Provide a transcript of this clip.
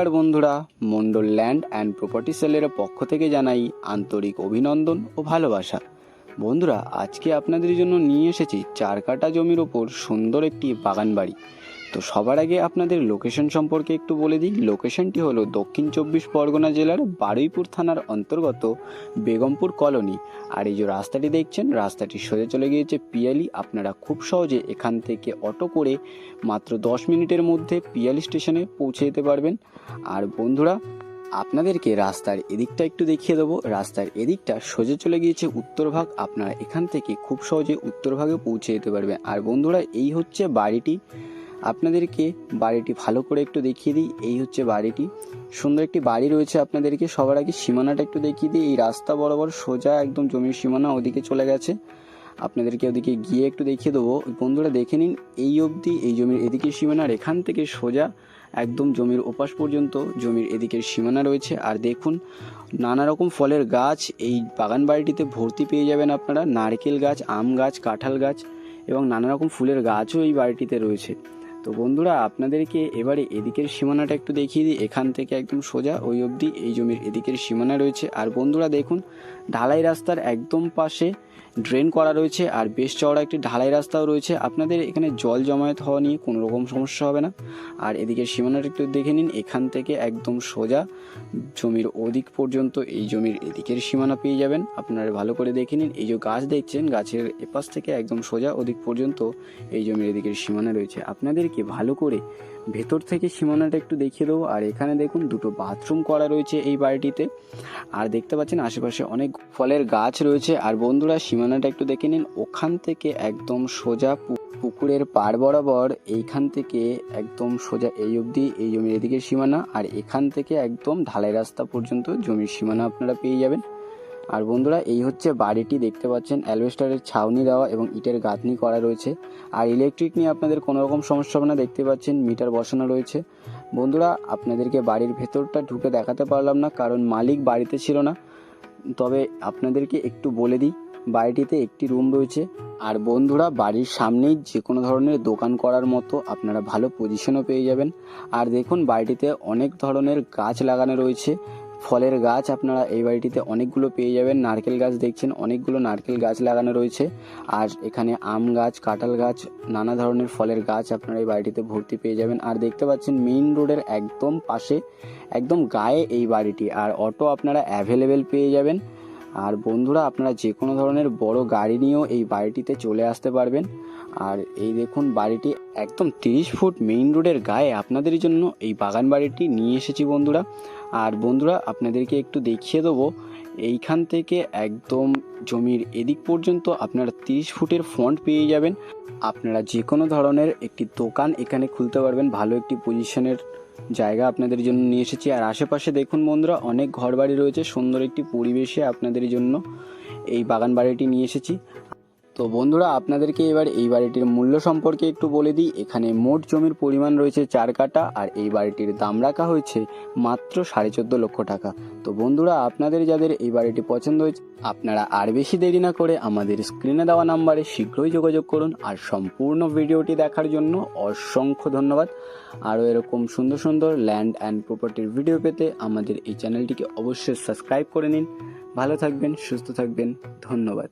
নমস্কার বন্ধুরা, Mondal land and property সেলের পক্ষ থেকে জানাই আন্তরিক অভিনন্দন ও ভালোবাসা। বন্ধুরা, আজকে আপনাদের জন্য নিয়ে এসেছি 4 কাঠা জমির ওপর সুন্দর একটি বাগান বাড়ি। তো সবার আগে আপনাদের লোকেশন সম্পর্কে একটু বলে দিই। লোকেশনটি হলো দক্ষিণ 24 পরগনা জেলার বারুইপুর থানার অন্তর্গত বেগমপুর কলোনি। আর এই যে রাস্তাটি দেখছেন, রাস্তাটি সোজা চলে গিয়েছে পিয়ালি। আপনারা খুব সহজে এখান থেকে অটো করে মাত্র 10 মিনিটের মধ্যে পিয়ালি স্টেশনে পৌঁছে যেতে পারবেন। আর বন্ধুরা, আপনাদেরকে রাস্তার এদিকটা একটু দেখিয়ে দেবো। রাস্তার এদিকটা সোজা চলে গিয়েছে উত্তর ভাগ। আপনারা এখান থেকে খুব সহজে উত্তর ভাগে পৌঁছে যেতে পারবেন। আর বন্ধুরা, এই হচ্ছে বাড়িটি। আপনাদেরকে বাড়িটি ভালো করে একটু দেখিয়ে দিই। এই হচ্ছে বাড়িটি, সুন্দর একটি বাড়ি রয়েছে। আপনাদেরকে সবার আগে সীমানাটা একটু দেখিয়ে দিই। এই রাস্তা বরাবর সোজা একদম জমির সীমানা ওদিকে চলে গেছে। আপনাদেরকে ওদিকে গিয়ে একটু দেখিয়ে দেবো। বন্ধুরা দেখে নিন, এই অবধি এই জমির এদিকের সীমানার এখান থেকে সোজা একদম জমির ওপাশ পর্যন্ত জমির এদিকের সীমানা রয়েছে। আর দেখুন, নানা রকম ফলের গাছ এই বাগান বাড়িটিতে ভর্তি পেয়ে যাবেন আপনারা। নারকেল গাছ, আম গাছ, কাঁঠাল গাছ এবং নানা রকম ফুলের গাছও এই বাড়িটিতে রয়েছে। তো বন্ধুরা, আপনাদেরকে এবারে এদিকের সীমানাটা একটু দেখিয়ে দিই। এখান থেকে একদম সোজা ওই অবধি এই জমির এদিকের সীমানা রয়েছে। আর বন্ধুরা দেখুন, ঢালাই রাস্তার একদম পাশে ড্রেন করা রয়েছে আর বেশ চওড়া একটি ঢালাই রাস্তাও রয়েছে। আপনাদের এখানে জল জমায়েত হওয়া নিয়ে কোনো রকম সমস্যা হবে না। আর এদিকের সীমানাটা একটু দেখে নিন। এখান থেকে একদম সোজা জমির ওদিক পর্যন্ত এই জমির এদিকের সীমানা পেয়ে যাবেন। আপনারা ভালো করে দেখে নিন। এই যে গাছ দেখছেন, গাছের এপাশ থেকে একদম সোজা ওদিক পর্যন্ত এই জমির এদিকের সীমানা রয়েছে। আপনাদেরকে ভালো করে ভেতর থেকে সীমানাটা একটু দেখিয়ে দেবো। আর এখানে দেখুন, দুটো বাথরুম করা রয়েছে এই বাড়িটিতে। আর দেখতে পাচ্ছেন আশেপাশে অনেক ফলের গাছ রয়েছে। আর বন্ধুরা, সীমানাটা একটু দেখে নিন। ওখান থেকে একদম সোজা পুকুরের পাড় বরাবর এইখান থেকে একদম সোজা এই অবধি এই জমির এদিকের সীমানা। আর এখান থেকে একদম ঢালাই রাস্তা পর্যন্ত জমির সীমানা আপনারা পেয়ে যাবেন। আর বন্ধুরা, এই হচ্ছে বাড়িটি। দেখতে পাচ্ছেন অ্যালবেস্টারের ছাউনি দেওয়া এবং ইটের গাঁথনি করা রয়েছে। আর ইলেকট্রিক নিয়ে আপনাদের কোনো রকম সমস্যা হবে না। দেখতে পাচ্ছেন মিটার বসানো রয়েছে। বন্ধুরা, আপনাদেরকে বাড়ির ভেতরটা ঢুকে দেখাতে পারলাম না, কারণ মালিক বাড়িতে ছিল না। তবে আপনাদেরকে একটু বলে দিই, বাড়িটিতে একটি রুম রয়েছে। আর বন্ধুরা, বাড়ির সামনেই যে কোনো ধরনের দোকান করার মতো আপনারা ভালো পজিশনও পেয়ে যাবেন। আর দেখুন, বাড়িটিতে অনেক ধরনের গাছ লাগানো রয়েছে। ফলের গাছ আপনারা এই বাড়িটিতে অনেকগুলো পেয়ে যাবেন। নারকেল গাছ দেখছেন, অনেকগুলো নারকেল গাছ লাগানো রয়েছে। আর এখানে আম গাছ, কাঁঠাল গাছ, নানা ধরনের ফলের গাছ আপনারা এই বাড়িটিতে ভর্তি পেয়ে যাবেন। আর দেখতে পাচ্ছেন মেইন রোডের একদম পাশে, একদম গায়ে এই বাড়িটি। আর অটো আপনারা অ্যাভেলেবেল পেয়ে যাবেন। আর বন্ধুরা, আপনারা যে কোনো ধরনের বড় গাড়ি নিয়েও এই বাড়িটিতে চলে আসতে পারবেন। আর এই দেখুন, বাড়িটি একদম 30 ফুট মেইন রোডের গায়ে আপনাদের জন্য এই বাগান বাড়িটি নিয়ে এসেছি বন্ধুরা। আর বন্ধুরা, আপনাদেরকে একটু দেখিয়ে দেবো, এইখান থেকে একদম জমির এদিক পর্যন্ত আপনারা 30 ফুটের ফ্রন্ট পেয়ে যাবেন। আপনারা যে কোনো ধরনের একটি দোকান এখানে খুলতে পারবেন। ভালো একটি পজিশনের জায়গা আপনাদের জন্য নিয়ে এসেছি। আর আশেপাশে দেখুন বন্ধুরা, অনেক ঘরবাড়ি রয়েছে। সুন্দর একটি পরিবেশে আপনাদের জন্য এই বাগান বাড়িটি নিয়ে এসেছি। তো বন্ধুরা, আপনাদেরকে এবার এই বাড়িটির মূল্য সম্পর্কে একটু বলে দিই। এখানে মোট জমির পরিমাণ রয়েছে 4 কাঠা। আর এই বাড়িটির দাম রাখা হয়েছে মাত্র 14.5 লক্ষ টাকা। তো বন্ধুরা, আপনাদের যাদের এই বাড়িটি পছন্দ হয়েছে, আপনারা আর বেশি দেরি না করে আমাদের স্ক্রিনে দেওয়া নাম্বারে শীঘ্রই যোগাযোগ করুন। আর সম্পূর্ণ ভিডিওটি দেখার জন্য অসংখ্য ধন্যবাদ। আরও এরকম সুন্দর সুন্দর ল্যান্ড অ্যান্ড প্রপার্টির ভিডিও পেতে আমাদের এই চ্যানেলটিকে অবশ্যই সাবস্ক্রাইব করে নিন। ভালো থাকবেন, সুস্থ থাকবেন, ধন্যবাদ।